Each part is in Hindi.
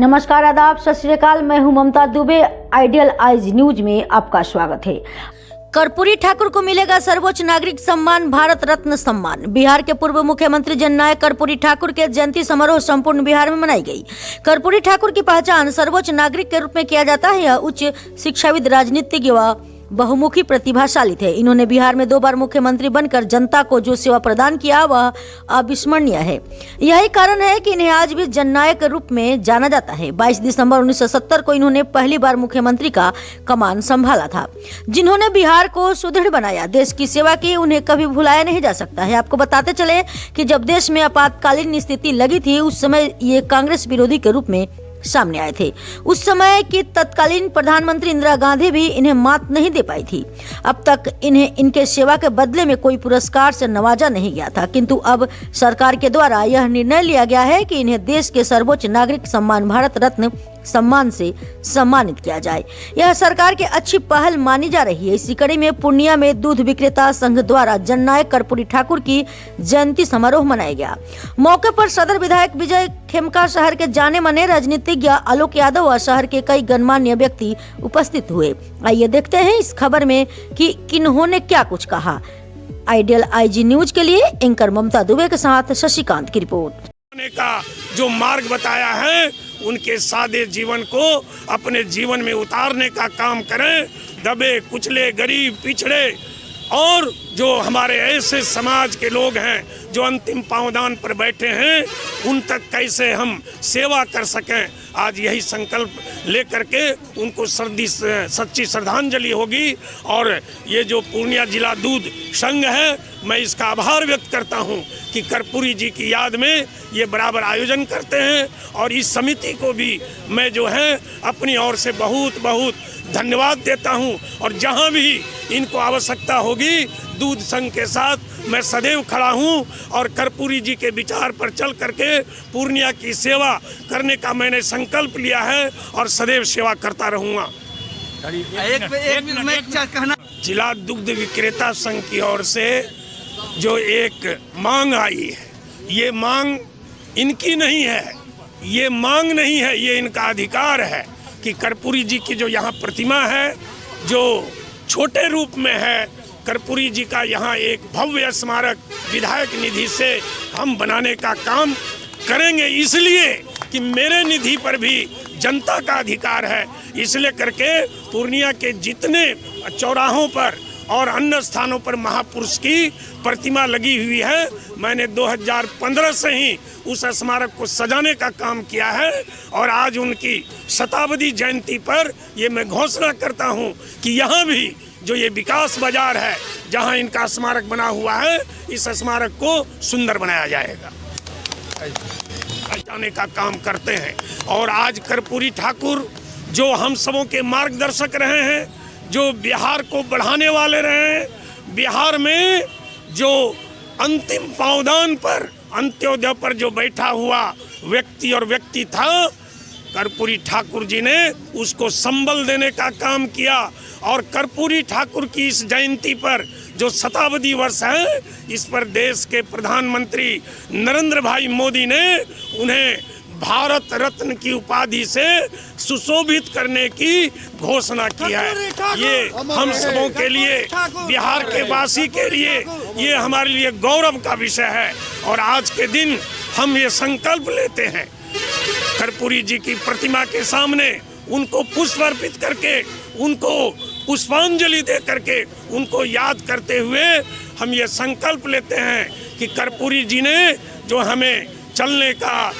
नमस्कार, आदाब, सत श्री अकाल। मैं हूं ममता दुबे। आइडियल आइज न्यूज में आपका स्वागत है। कर्पूरी ठाकुर को मिलेगा सर्वोच्च नागरिक सम्मान भारत रत्न सम्मान। बिहार के पूर्व मुख्यमंत्री जननायक कर्पूरी ठाकुर के जयंती समारोह संपूर्ण बिहार में मनाई गई। कर्पूरी ठाकुर की पहचान सर्वोच्च नागरिक के रूप में किया जाता है। यह उच्च शिक्षाविद, राजनीतिज्ञ व बहुमुखी प्रतिभाशाली थे। इन्होंने बिहार में 2 बार मुख्यमंत्री बनकर जनता को जो सेवा प्रदान किया वह अविस्मरणीय है। यही कारण है कि इन्हें आज भी जननायक के रूप में जाना जाता है। 22 दिसंबर 1970 को इन्होंने पहली बार मुख्यमंत्री का कमान संभाला था, जिन्होंने बिहार को सुदृढ़ बनाया, देश की सेवा की। उन्हें कभी भुलाया नहीं जा सकता है। आपको बताते चले कि जब देश में आपातकालीन स्थिति लगी थी, उस समय ये कांग्रेस विरोधी के रूप में सामने आए थे। उस समय की तत्कालीन प्रधानमंत्री इंदिरा गांधी भी इन्हें मात नहीं दे पाई थी। अब तक इन्हें इनके सेवा के बदले में कोई पुरस्कार से नवाजा नहीं गया था, किंतु अब सरकार के द्वारा यह निर्णय लिया गया है कि इन्हें देश के सर्वोच्च नागरिक सम्मान भारत रत्न सम्मान से सम्मानित किया जाए। यह सरकार की अच्छी पहल मानी जा रही है। इसी कड़ी में पूर्णिया में दूध विक्रेता संघ द्वारा जननायक कर्पूरी ठाकुर की जयंती समारोह मनाया गया। मौके पर सदर विधायक विजय खेमका, शहर के जाने माने राजनीतिज्ञ आलोक यादव व शहर के कई गणमान्य व्यक्ति उपस्थित हुए। आइए देखते हैं इस खबर में कि किन्होंने क्या कुछ कहा। आइडियल आईजी न्यूज के लिए एंकर ममता दुबे के साथ शशिकांत की रिपोर्ट। का जो मार्ग बताया है, उनके सादे जीवन को अपने जीवन में उतारने का काम करें। दबे कुचले, गरीब, पिछड़े और जो हमारे ऐसे समाज के लोग हैं जो अंतिम पांवदान पर बैठे हैं, उन तक कैसे हम सेवा कर सकें। आज यही संकल्प लेकर के उनको सच्ची श्रद्धांजलि होगी। और ये जो पूर्णिया जिला दूध संघ है, मैं इसका आभार व्यक्त करता हूं कि कर्पूरी जी की याद में ये बराबर आयोजन करते हैं। और इस समिति को भी मैं जो है अपनी ओर से बहुत बहुत धन्यवाद देता हूं। और जहां भी इनको आवश्यकता होगी, दूध संघ के साथ मैं सदैव खड़ा हूं। और कर्पूरी जी के विचार पर चल करके पूर्णिया की सेवा करने का मैंने संकल्प लिया है और सदैव सेवा करता रहूंगा। जिला दुग्ध विक्रेता संघ की ओर से जो एक मांग आई है, ये मांग इनकी नहीं है, ये मांग नहीं है, ये इनका अधिकार है कि कर्पूरी जी की जो यहाँ प्रतिमा है, जो छोटे रूप में है, कर्पूरी जी का यहाँ एक भव्य स्मारक विधायक निधि से हम बनाने का काम करेंगे। इसलिए कि मेरे निधि पर भी जनता का अधिकार है। इसलिए करके पूर्णिया के जितने चौराहों पर और अन्य स्थानों पर महापुरुष की प्रतिमा लगी हुई है, मैंने 2015 से ही उस स्मारक को सजाने का काम किया है। और आज उनकी शताब्दी जयंती पर ये मैं घोषणा करता हूँ कि यहाँ भी जो ये विकास बाजार है, जहाँ इनका स्मारक बना हुआ है, इस स्मारक को सुंदर बनाया जाएगा, जाने का काम करते हैं। और आज कर्पूरी ठाकुर जो हम सबों के मार्गदर्शक रहे हैं, जो बिहार को बढ़ाने वाले रहे हैं, बिहार में जो अंतिम पावदान पर, अंत्योदय पर जो बैठा हुआ व्यक्ति और व्यक्ति था, कर्पूरी ठाकुर जी ने उसको संबल देने का काम किया। और कर्पूरी ठाकुर की इस जयंती पर जो शताब्दी वर्ष है, इस पर देश के प्रधानमंत्री नरेंद्र भाई मोदी ने उन्हें भारत रत्न की उपाधि से सुशोभित करने की घोषणा की है। ये हम सबों के लिए, बिहार के वासी के लिए, ये हमारे लिए गौरव का विषय है। और आज के दिन हम ये संकल्प लेते हैं, कर्पूरी जी की प्रतिमा के सामने उनको पुष्प अर्पित करके, उनको पुष्पांजलि दे करके, उनको याद करते हुए हम ये संकल्प लेते हैं कि कर्पूरी जी ने जो हमें चलने का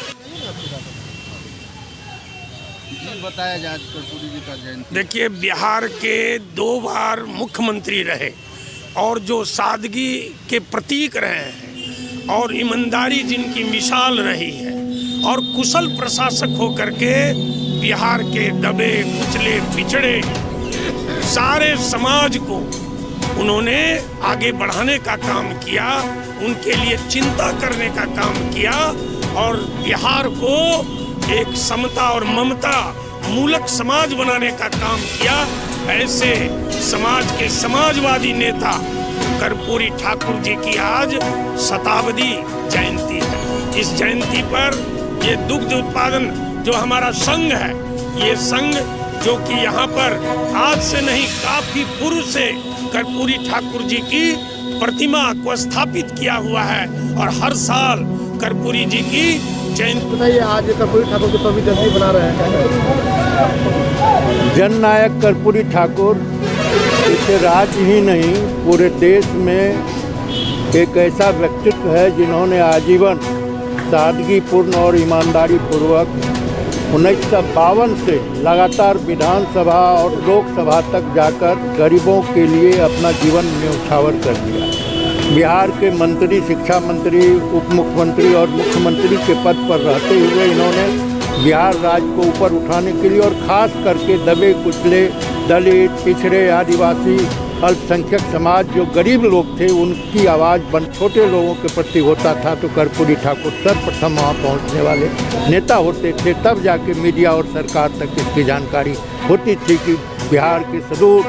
बताया जाए। कर्पूरी जी का जयंती, देखिए, बिहार के 2 बार मुख्यमंत्री रहे और जो सादगी के प्रतीक रहे हैं और ईमानदारी जिनकी मिसाल रही है, और कुशल प्रशासक होकर के बिहार के दबे कुचले पिछड़े सारे समाज को उन्होंने आगे बढ़ाने का काम किया, उनके लिए चिंता करने का काम किया और बिहार को एक समता और ममता मूलक समाज बनाने का काम किया। ऐसे समाज के समाजवादी नेता कर्पूरी ठाकुर जी की आज शताब्दी जयंती है। इस जयंती पर ये दुग्ध उत्पादन जो हमारा संघ है, ये संघ जो कि यहाँ पर आज से नहीं काफी पूर्व से कर्पूरी ठाकुर जी की प्रतिमा को स्थापित किया हुआ है और हर साल कर्पूरी जी की जयंती। बताइए, आज कर्पूरी ठाकुर की 100वीं जयंती बना रहे हैं। जननायक कर्पूरी ठाकुर इसे राज्य ही नहीं पूरे देश में एक ऐसा व्यक्तित्व है जिन्होंने आजीवन सादगीपूर्ण और ईमानदारी पूर्वक 1952 से लगातार विधानसभा और लोकसभा तक जाकर गरीबों के लिए अपना जीवन न्यौछावर कर दिया। बिहार के मंत्री, शिक्षा मंत्री, उप मुख्यमंत्री और मुख्यमंत्री के पद पर रहते हुए इन्होंने बिहार राज्य को ऊपर उठाने के लिए और ख़ास करके दबे कुचले दलित, पिछड़े, आदिवासी, अल्पसंख्यक समाज जो गरीब लोग थे उनकी आवाज़ बन छोटे लोगों के प्रति होता था तो कर्पूरी ठाकुर सर्वप्रथम वहाँ पहुँचने वाले नेता होते थे। तब जाके मीडिया और सरकार तक इसकी जानकारी होती थी कि बिहार के सुदूर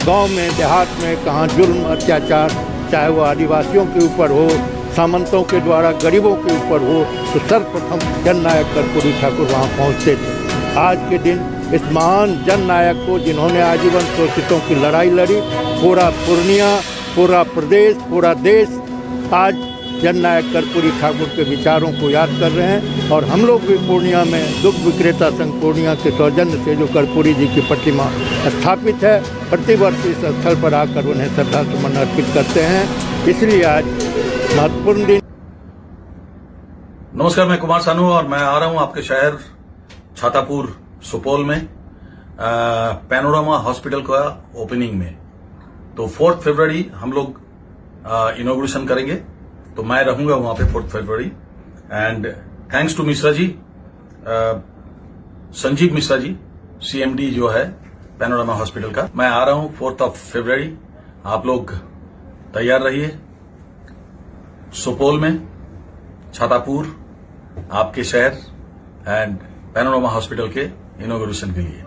गांव में, देहात में कहाँ जुल्म अत्याचार, चाहे वो आदिवासियों के ऊपर हो, सामंतों के द्वारा गरीबों के ऊपर हो, तो सर्वप्रथम जननायक कर्पूरी ठाकुर वहाँ पहुँचते थे। आज के दिन इस महान जननायक को, जिन्होंने आजीवन शोषितों की लड़ाई लड़ी, पूरा पूर्णिया, पूरा प्रदेश, पूरा देश आज जननायक कर्पूरी ठाकुर के विचारों को याद कर रहे हैं। और हम लोग भी पूर्णिया में दुग्ध विक्रेता संघ पूर्णिया के सौजन्य से जो कर्पूरी जी की प्रतिमा स्थापित है, प्रतिवर्ष इस स्थल पर आकर उन्हें श्रद्धासुमन अर्पित करते हैं। इसलिए आज महत्वपूर्ण दिन। नमस्कार, मैं कुमार सानू और मैं आ रहा हूं आपके शहर छातापुर सुपौल में पैनोरामा हॉस्पिटल का ओपनिंग में। तो 4 फरवरी हम लोग इनॉग्रेशन करेंगे, तो मैं रहूंगा वहां पे 4 फरवरी। And thanks to Mishra ji, Sanjeev Mishra ji, CMD जो है पैनोरामा हॉस्पिटल का। मैं आ रहा हूं 4 फरवरी, आप लोग तैयार रहिए। सुपौल में, छातापुर, आपके शहर एंड पैनोरामा हॉस्पिटल के इनॉग्रेशन के लिए।